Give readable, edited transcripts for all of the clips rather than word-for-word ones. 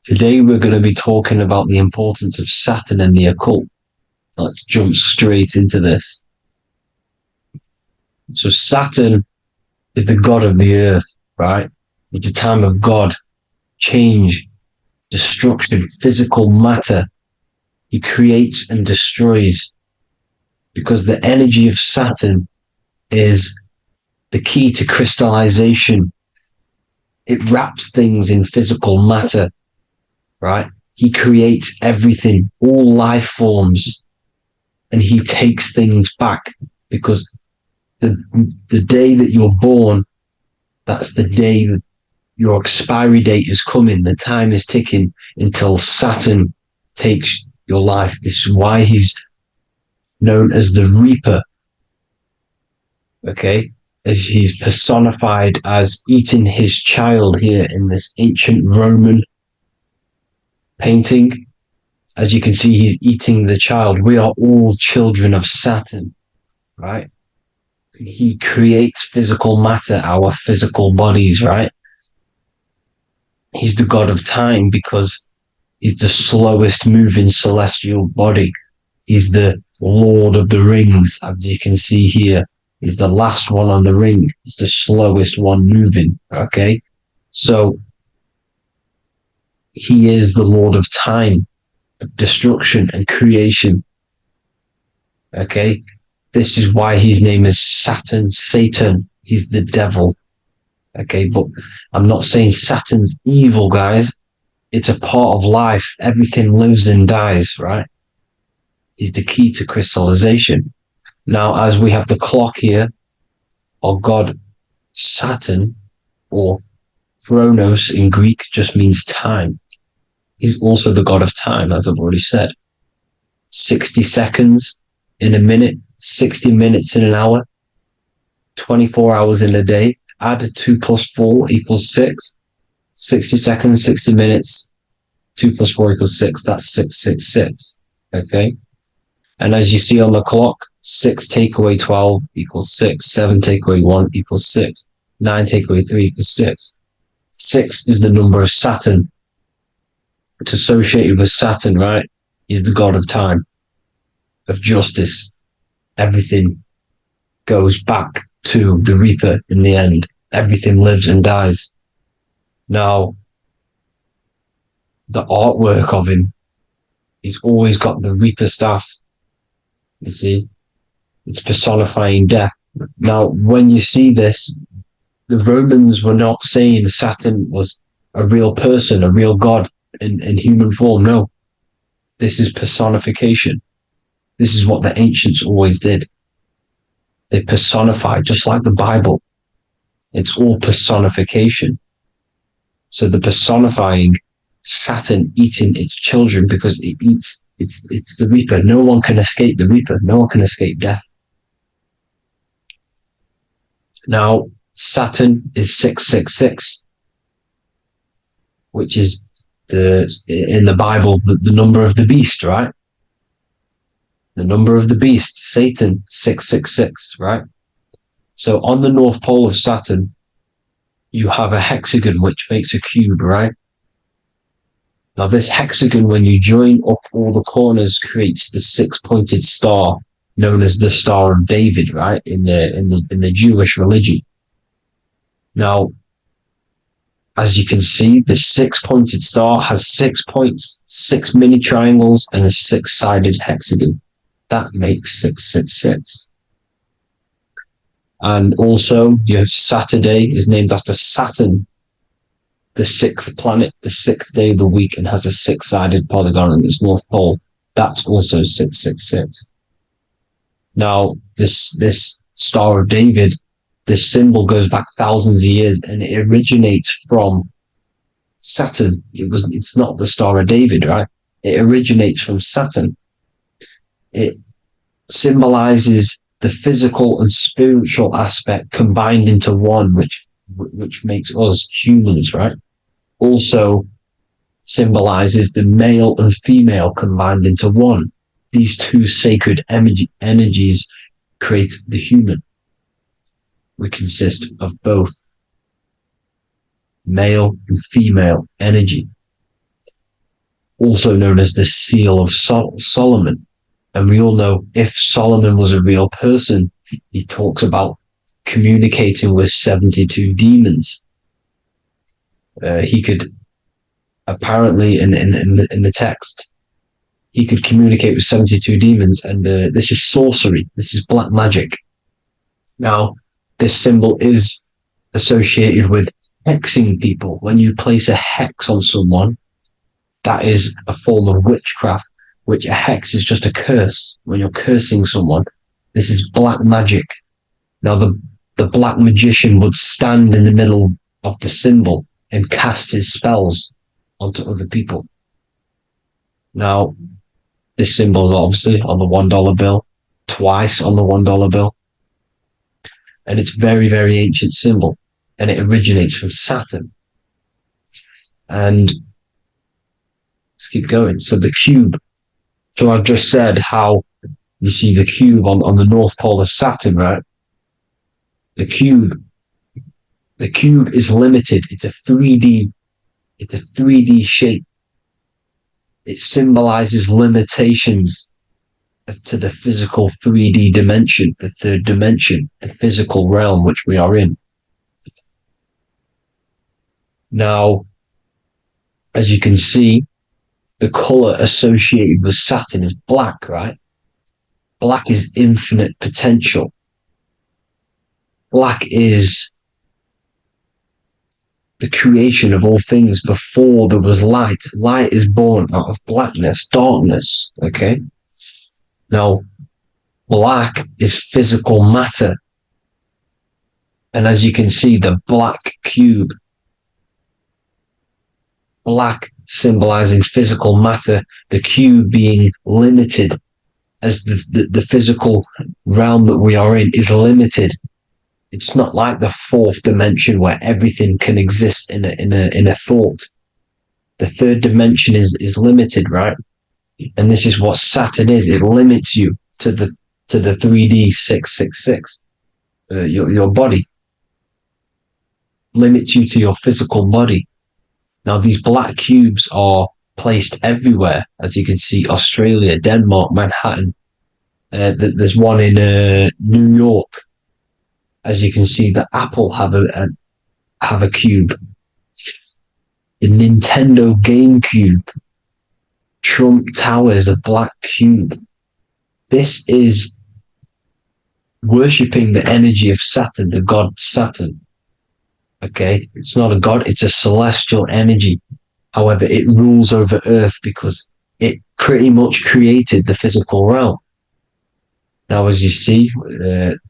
Today we're going to be talking about the importance of Saturn and the occult. Let's jump straight into this. So Saturn is the god of the earth, right? It's the time of God, change, destruction, physical matter. He creates and destroys because the energy of Saturn is the key to crystallization. It wraps things in physical matter, right? He creates everything, all life forms, and he takes things back because the day that you're born, that's the day that your expiry date is coming. The time is ticking until Saturn takes your life. This is why he's known as the Reaper. Okay, as he's personified as eating his child here in this ancient Roman painting. As you can see, he's eating the child. We are all children of Saturn, right? He creates physical matter, our physical bodies, right? He's the god of time because he's the slowest moving celestial body. He's the Lord of the Rings, as you can see here. He's the last one on the ring. He's the slowest one moving, okay? So he is the Lord of time, destruction and creation, okay? This is why his name is Saturn, Satan. He's the devil, okay? But I'm not saying Saturn's evil, guys. It's a part of life. Everything lives and dies, right? He's the key to crystallization. Now, as we have the clock here, our god Saturn, or Chronos in Greek, just means time. He's also the god of time, as I've already said. 60 seconds in a minute, 60 minutes in an hour, 24 hours in a day. Add 2 plus 4 equals 6. 60 seconds, 60 minutes, 2 plus 4 equals 6. That's 666. Okay? And as you see on the clock, 6 take away 12 equals 6. 7 take away 1 equals 6. 9 take away 3 equals 6. 6 is the number of Saturn. It's associated with Saturn, right? He's the god of time, of justice. Everything goes back to the Reaper in the end. Everything lives and dies. Now, the artwork of him, he's always got the Reaper staff. You see, it's personifying death. Now, when you see this, the Romans were not saying Saturn was a real person, a real god in human form. No, this is personification. This is what the ancients always did. They personified, just like the Bible. It's all personification. So the personifying Saturn eating its children because it eats, it's the Reaper. No one can escape the Reaper. No one can escape death. Now, Saturn is 666, which is in the Bible, the number of the beast, right? The number of the beast, Satan, 666, right? So on the North Pole of Saturn, you have a hexagon, which makes a cube, right? Now this hexagon, when you join up all the corners, creates the 6-pointed star known as the Star of David, right? In the Jewish religion. Now, as you can see, the 6-pointed star has 6 points, 6 mini triangles, and a 6-sided hexagon. That makes 666. And also, you have Saturday is named after Saturn, the 6th planet, the 6th day of the week, and has a 6-sided polygon in its north pole. That's also 666. Now, this Star of David, this symbol goes back thousands of years, and it originates from Saturn. It's not the Star of David, right? It originates from Saturn. It symbolizes the physical and spiritual aspect combined into one, which makes us humans, right? Also symbolizes the male and female combined into one. These two sacred energies create the human. We consist of both male and female energy. also known as the Seal of Solomon. And we all know if Solomon was a real person, he talks about communicating with 72 demons. He could apparently, in the text, he could communicate with 72 demons, and this is sorcery. This is black magic. Now, this symbol is associated with hexing people. When you place a hex on someone, that is a form of witchcraft, which a hex is just a curse. When you're cursing someone, this is black magic. Now, the black magician would stand in the middle of the symbol and cast his spells onto other people. Now, this symbol is obviously on the $1 bill, twice on the $1 bill. And it's very, very ancient symbol. And it originates from Saturn. And let's keep going. So the cube. So I've just said how you see the cube on the North Pole of Saturn, right? The cube is limited. It's a 3D shape. It symbolizes limitations to the physical 3D dimension, the third dimension, the physical realm which we are in. Now, as you can see, the color associated with Saturn is black, right? Black is infinite potential. Black is the creation of all things. Before there was light. Light is born out of blackness, darkness, okay? Now, black is physical matter. And as you can see, the black cube, black symbolizing physical matter, the cube being limited, as the physical realm that we are in is limited. It's not like the fourth dimension where everything can exist in a thought. The third dimension is limited, right? And this is what Saturn is. It limits you to the 3D 666. Your body limits you to your physical body. Now, these black cubes are placed everywhere. As you can see, Australia, Denmark, Manhattan. There's one in New York. As you can see, the Apple have a cube. The Nintendo GameCube. Trump Tower is a black cube. This is worshipping the energy of Saturn, the god Saturn. Okay, it's not a god, it's a celestial energy. However, it rules over Earth because it pretty much created the physical realm. Now, as you see,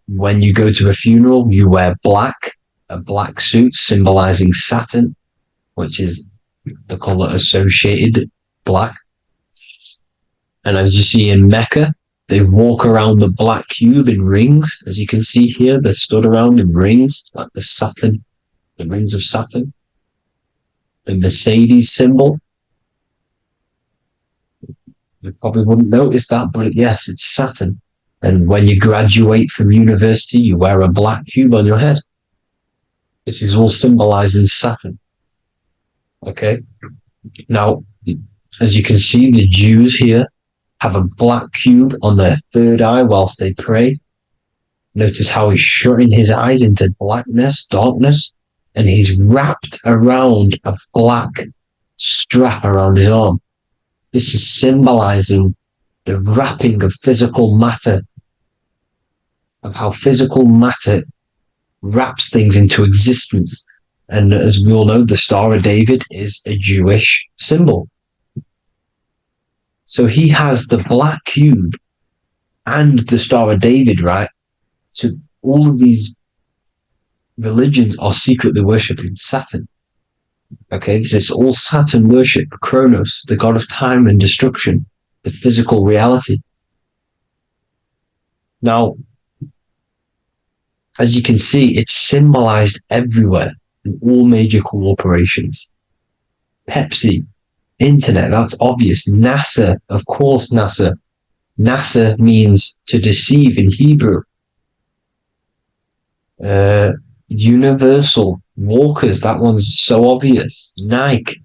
when you go to a funeral, you wear black, a black suit symbolizing Saturn, which is the color associated, black. And as you see in Mecca, they walk around the black cube in rings. As you can see here, they're stood around in rings, like the Saturn, the rings of Saturn. The Mercedes symbol. You probably wouldn't notice that, but yes, it's Saturn. And when you graduate from university, you wear a black cube on your head. This is all symbolizing Saturn. Okay. Now, as you can see, the Jews here have a black cube on their third eye whilst they pray. Notice how he's shutting his eyes into blackness, darkness, and he's wrapped around a black strap around his arm. This is symbolizing the wrapping of physical matter, of how physical matter wraps things into existence. And as we all know, the Star of David is a Jewish symbol. So he has the black cube and the Star of David, right? So all of these religions are secretly worshipping Saturn. Okay, this is all Saturn worship, Kronos, the god of time and destruction, the physical reality. Now, as you can see, it's symbolized everywhere in all major corporations. Pepsi, internet, that's obvious. NASA, of course, NASA. NASA means to deceive in Hebrew. Universal, Walkers, that one's so obvious. Nike,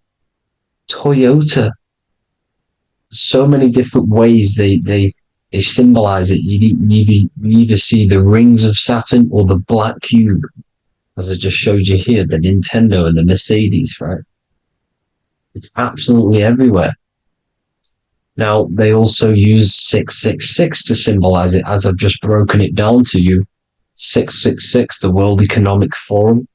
Toyota, so many different ways they symbolize it. You either see the rings of Saturn or the black cube, as I just showed you here, the Nintendo and the Mercedes, right? It's absolutely everywhere. Now, they also use 666 to symbolize it, as I've just broken it down to you. 666, the World Economic Forum.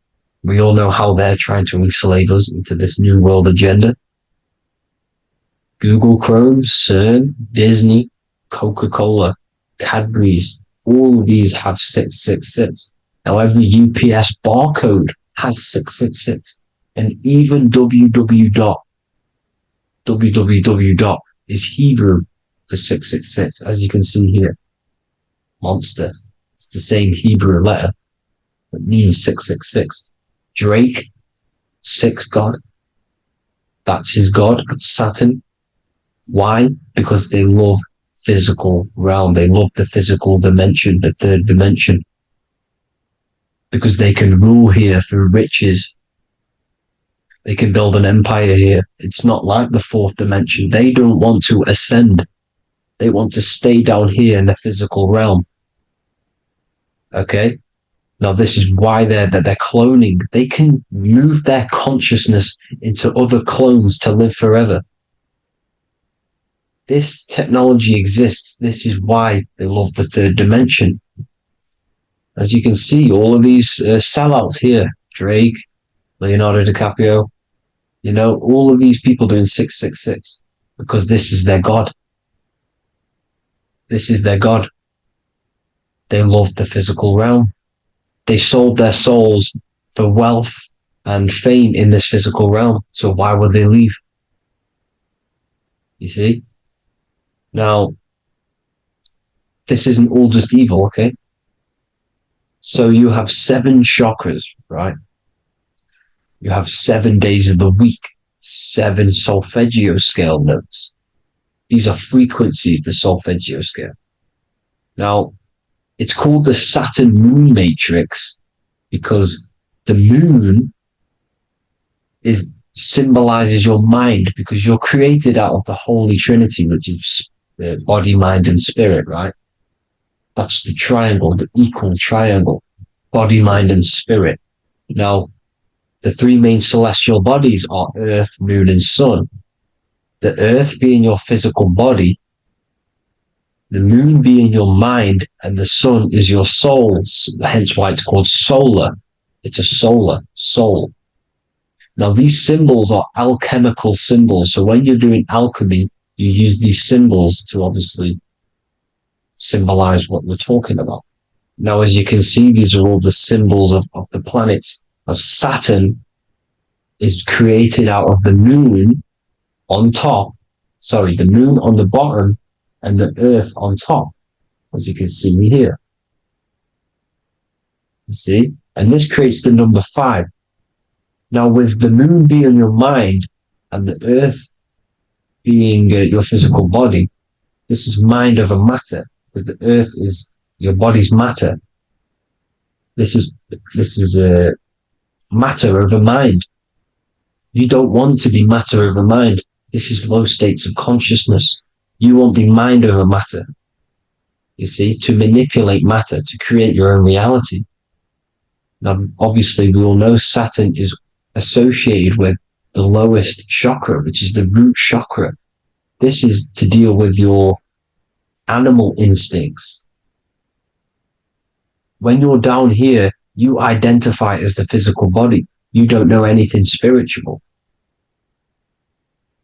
We all know how they're trying to enslave us into this new world agenda. Google Chrome, CERN, Disney, Coca-Cola, Cadbury's, all of these have 666. Now, every UPS barcode has 666. And even www. Is Hebrew for 666, as you can see here. Monster. It's the same Hebrew letter that means 666. Drake, 6 God. That's his God, Saturn. Why? Because they love physical realm. They love the physical dimension, the third dimension. Because they can rule here through riches. They can build an empire here. It's not like the fourth dimension. They don't want to ascend. They want to stay down here in the physical realm. Okay? Now, this is why they're cloning. They can move their consciousness into other clones to live forever. This technology exists. This is why they love the third dimension. As you can see, all of these sellouts here, Drake, Leonardo DiCaprio, you know, all of these people doing 666 because this is their God. This is their God. They love the physical realm. They sold their souls for wealth and fame in this physical realm. So why would they leave? You see? Now, this isn't all just evil, okay? So you have 7 chakras, right? You have 7 days of the week, 7 solfeggio scale notes. These are frequencies, the solfeggio scale. Now, it's called the Saturn moon matrix because the moon symbolizes your mind, because you're created out of the Holy Trinity, which is body, mind, and spirit, right? That's the triangle, the equal triangle, body, mind, and spirit. Now, the 3 main celestial bodies are Earth, Moon, and Sun. The Earth being your physical body, the Moon being your mind, and the Sun is your soul, hence why it's called solar. It's a solar, soul. Now, these symbols are alchemical symbols. So when you're doing alchemy, you use these symbols to obviously symbolize what we're talking about. Now, as you can see, these are all the symbols of the planets. Of Saturn is created out of the moon on top, the moon on the bottom and the earth on top, as you can see here. You see? And this creates the number 5. Now, with the moon being your mind and the earth being your physical body, this is mind over matter, because the earth is your body's matter. This is matter over mind. You don't want to be matter over mind. This is low states of consciousness. You won't be mind over matter. You see, to manipulate matter, to create your own reality. Now, obviously, we all know Saturn is associated with the lowest chakra, which is the root chakra. This is to deal with your animal instincts. When you're down here, you identify as the physical body. You don't know anything spiritual.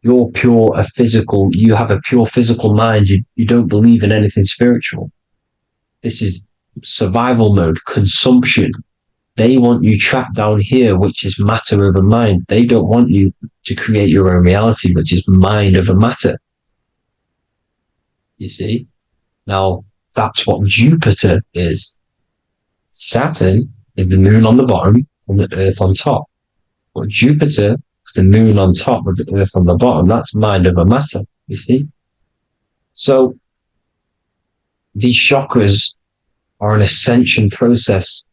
You're you have a pure physical mind. You don't believe in anything spiritual. This is survival mode, consumption. They want you trapped down here, which is matter over mind. They don't want you to create your own reality, which is mind over matter. You see? Now, that's what Jupiter is. Saturn is the moon on the bottom and the earth on top. But Jupiter is the moon on top with the earth on the bottom. That's mind over matter, you see? So these chakras are an ascension process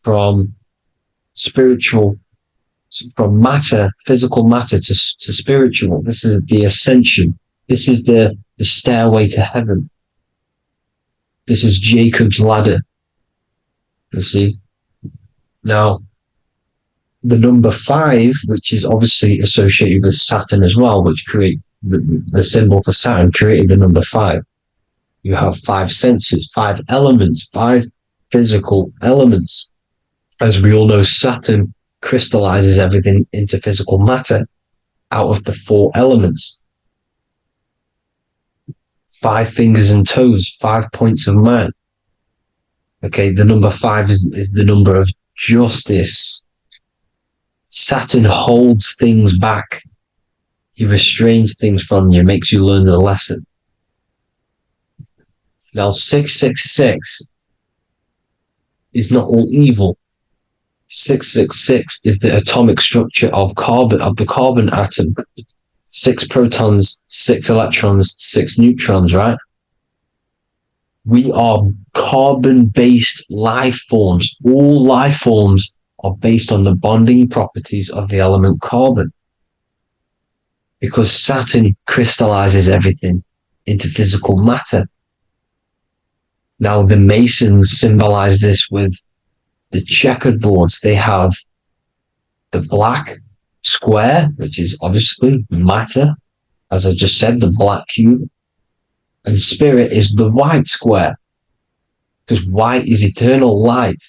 from matter, physical matter to spiritual. This is the ascension. This is the stairway to heaven. This is Jacob's ladder. You see? Now, the number 5, which is obviously associated with Saturn as well, which create the symbol for Saturn, created the number 5. You have 5 senses, 5 elements, 5 physical elements. As we all know, Saturn crystallizes everything into physical matter out of the 4 elements. 5 fingers and toes, 5 points of man. Okay, the number 5 is the number of justice. Saturn holds things back. He restrains things from you, makes you learn the lesson. Now, 666 is not all evil. 666 is the atomic structure of the carbon atom. 6 protons, 6 electrons, 6 neutrons, right? We are carbon-based life forms. All life forms are based on the bonding properties of the element carbon. Because Saturn crystallizes everything into physical matter. Now, the Masons symbolize this with the checkered boards. They have the black square, which is obviously matter, as I just said, the black cube. And spirit is the white square, because white is eternal light.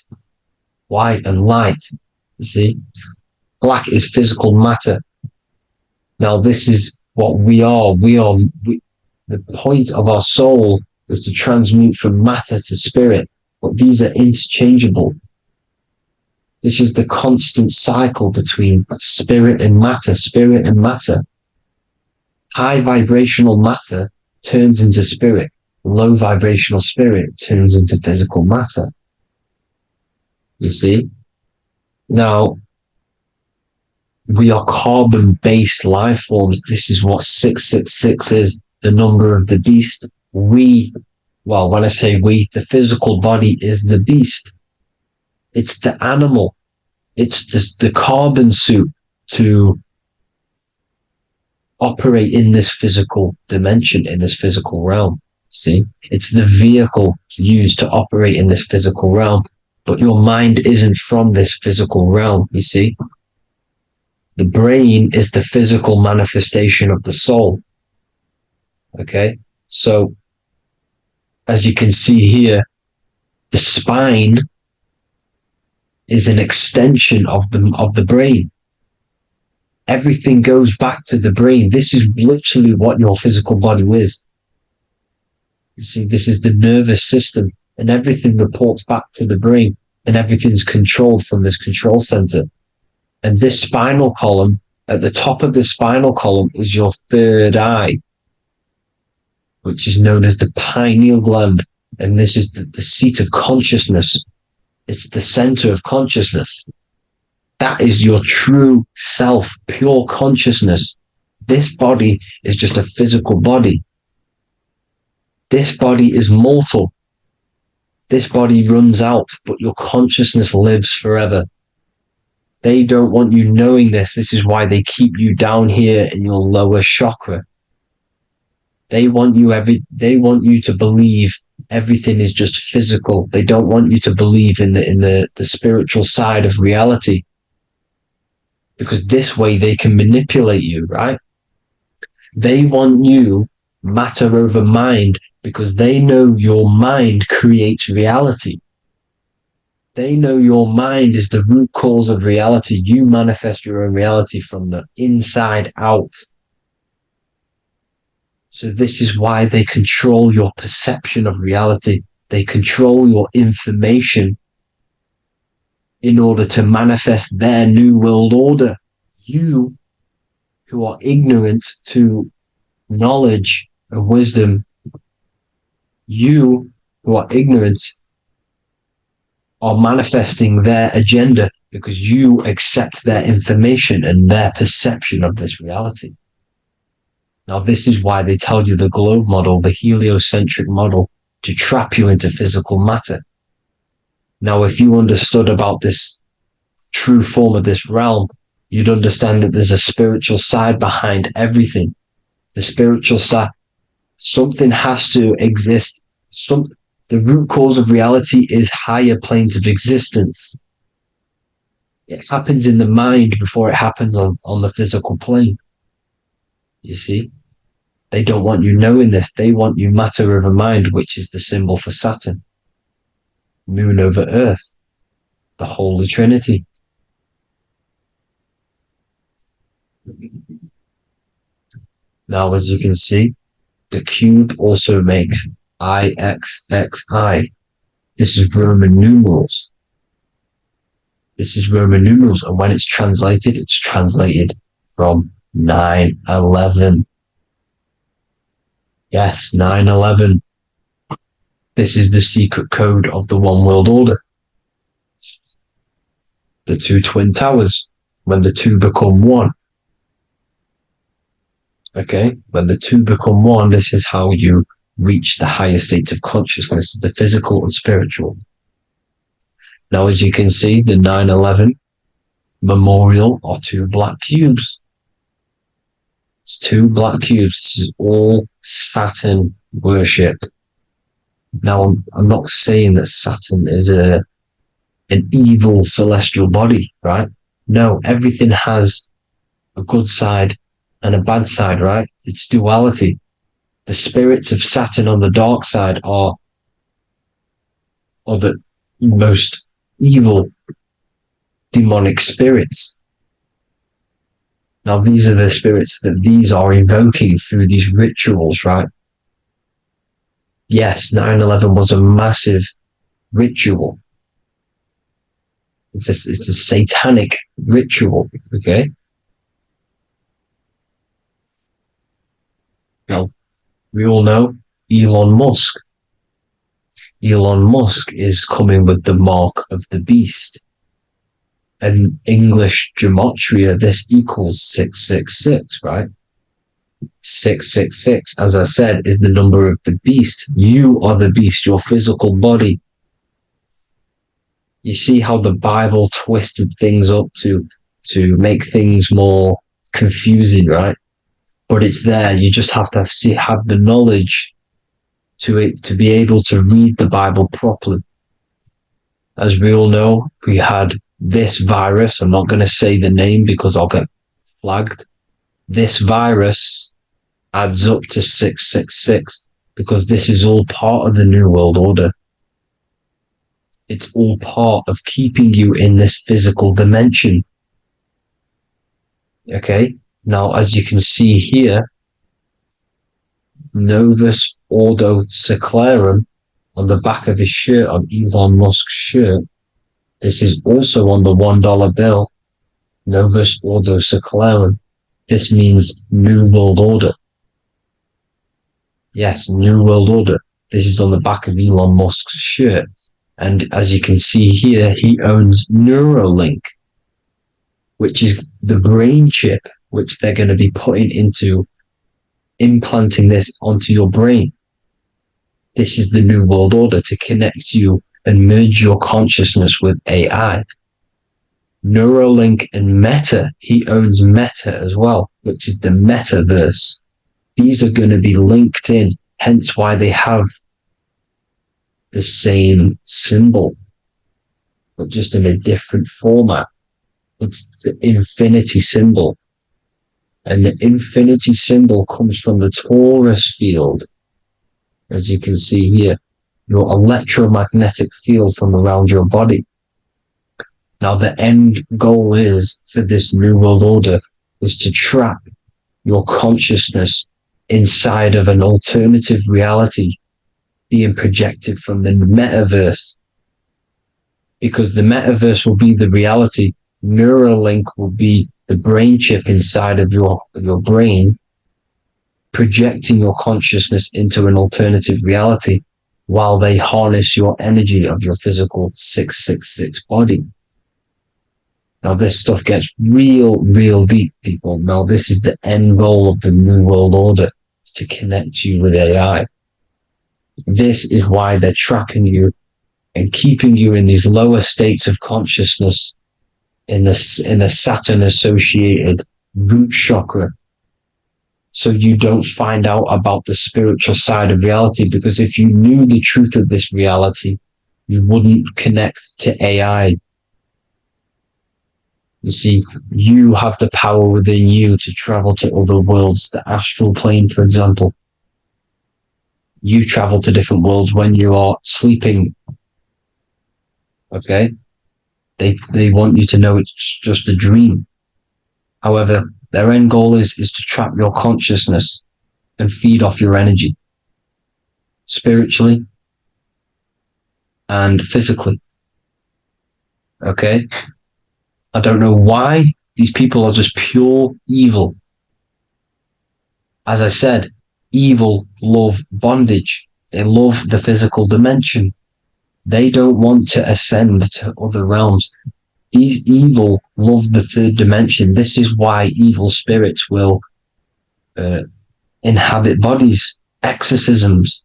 White and light, you see. Black is physical matter. Now, this is what we are. The point of our soul is to transmute from matter to spirit, but these are interchangeable. This is the constant cycle between spirit and matter, spirit and matter. High vibrational matter turns into spirit. Low vibrational spirit turns into physical matter. You see? Now, we are carbon-based life forms. This is what 666 is, the number of the beast. When I say we, the physical body is the beast. It's the animal. It's the carbon suit to operate in this physical dimension, in this physical realm. See, it's the vehicle used to operate in this physical realm, but your mind isn't from this physical realm. You see, the brain is the physical manifestation of the soul. Okay, so as you can see here, the spine is an extension of the brain. Everything goes back to the brain. This is literally what your physical body is. You see, this is the nervous system, and everything reports back to the brain, and everything's controlled from this control center. And this spinal column, at the top of the spinal column, is your third eye, which is known as the pineal gland. And this is the seat of consciousness. It's the center of consciousness. That is your true self, pure consciousness. This body is just a physical body. This body is mortal. This body runs out, but your consciousness lives forever. They don't want you knowing this. This is why they keep you down here in your lower chakra. They want you to believe everything is just physical. They don't want you to believe in the spiritual side of reality. Because this way they can manipulate you, right? They want you matter over mind, because they know your mind creates reality. They know your mind is the root cause of reality. You manifest your own reality from the inside out. So this is why they control your perception of reality. They control your information in order to manifest their new world order. You, who are ignorant to knowledge and wisdom, you who are ignorant are manifesting their agenda because you accept their information and their perception of this reality. Now, this is why they tell you the globe model, the heliocentric model, to trap you into physical matter. Now, if you understood about this true form of this realm, you'd understand that there's a spiritual side behind everything. The spiritual side, something has to exist. The root cause of reality is higher planes of existence. It happens in the mind before it happens on the physical plane. You see? They don't want you knowing this. They want you matter over mind, which is the symbol for Saturn. Moon over Earth. The Holy Trinity. Now, as you can see, the cube also makes IXXI. This is Roman numerals. This is Roman numerals, and when it's translated from 9/11. Yes, 9/11. This is the secret code of the One World Order. The two twin towers, when the two become one. Okay, when the two become one, this is how you reach the higher states of consciousness, the physical and spiritual. Now, as you can see, the 9/11 memorial are two black cubes. It's two black cubes. This is all Saturn worship. Now, I'm not saying that Saturn is an evil celestial body, right? No, everything has a good side and a bad side, right? It's duality. The spirits of Saturn on the dark side are the most evil demonic spirits. Now, these are the spirits that these are invoking through these rituals, right? Yes, 9/11 was a massive ritual. It's a satanic ritual, okay? Now, we all know Elon Musk. Elon Musk is coming with the mark of the beast. And English gematria, this equals 666, right? 666, as I said, is the number of the beast. You are the beast, your physical body. You see how the Bible twisted things up to make things more confusing, right? But it's there. You just have to have the knowledge to be able to read the Bible properly. As we all know, we had this virus. I'm not going to say the name because I'll get flagged. This virus adds up to 666 because this is all part of the New World Order. It's all part of keeping you in this physical dimension. Okay? Now, as you can see here, Novus Ordo Seclorum on the back of his shirt, on Elon Musk's shirt, this is also on the $1 bill, Novus Ordo Seclorum. This means New World Order. Yes, New World Order. This is on the back of Elon Musk's shirt. And as you can see here, he owns Neuralink, which is the brain chip, which they're going to be putting into implanting this onto your brain. This is the New World Order to connect you and merge your consciousness with AI. Neuralink and Meta, he owns Meta as well, which is the metaverse. These are going to be linked in, hence why they have the same symbol, but just in a different format. It's the infinity symbol. And the infinity symbol comes from the torus field, as you can see here, your electromagnetic field from around your body. Now, the end goal is for this New World Order is to trap your consciousness inside of an alternative reality being projected from the metaverse. Because the metaverse will be the reality. Neuralink will be the brain chip inside of your brain, projecting your consciousness into an alternative reality while they harness your energy of your physical 666 body. Now, this stuff gets real deep, people. Now, this is the end goal of the New World Order, is to connect you with AI. This is why they're trapping you and keeping you in these lower states of consciousness in the Saturn-associated root chakra. so you don't find out about the spiritual side of reality. Because if you knew the truth of this reality, you wouldn't connect to AI. You see, you have the power within you to travel to other worlds, the astral plane, for example. You travel to different worlds when you are sleeping. Okay? They want you to know it's just a dream. However, their end goal is to trap your consciousness and feed off your energy, spiritually and physically. Okay? I don't know why these people are just pure evil. As I said, evil love bondage. They love the physical dimension. They don't want to ascend to other realms. These evil love the third dimension. This is why evil spirits will inhabit bodies, exorcisms,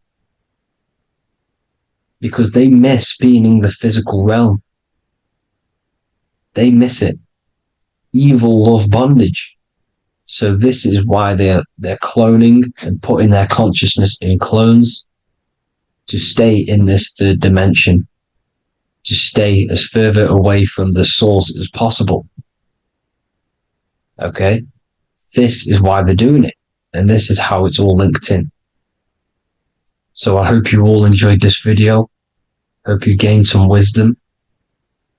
because they miss being in the physical realm. They miss it. Evil love bondage. So this is why they're cloning and putting their consciousness in clones to stay in this third dimension, to stay as further away from the source as possible. Okay? This is why they're doing it. And this is how it's all linked in. So I hope you all enjoyed this video. Hope you gained some wisdom.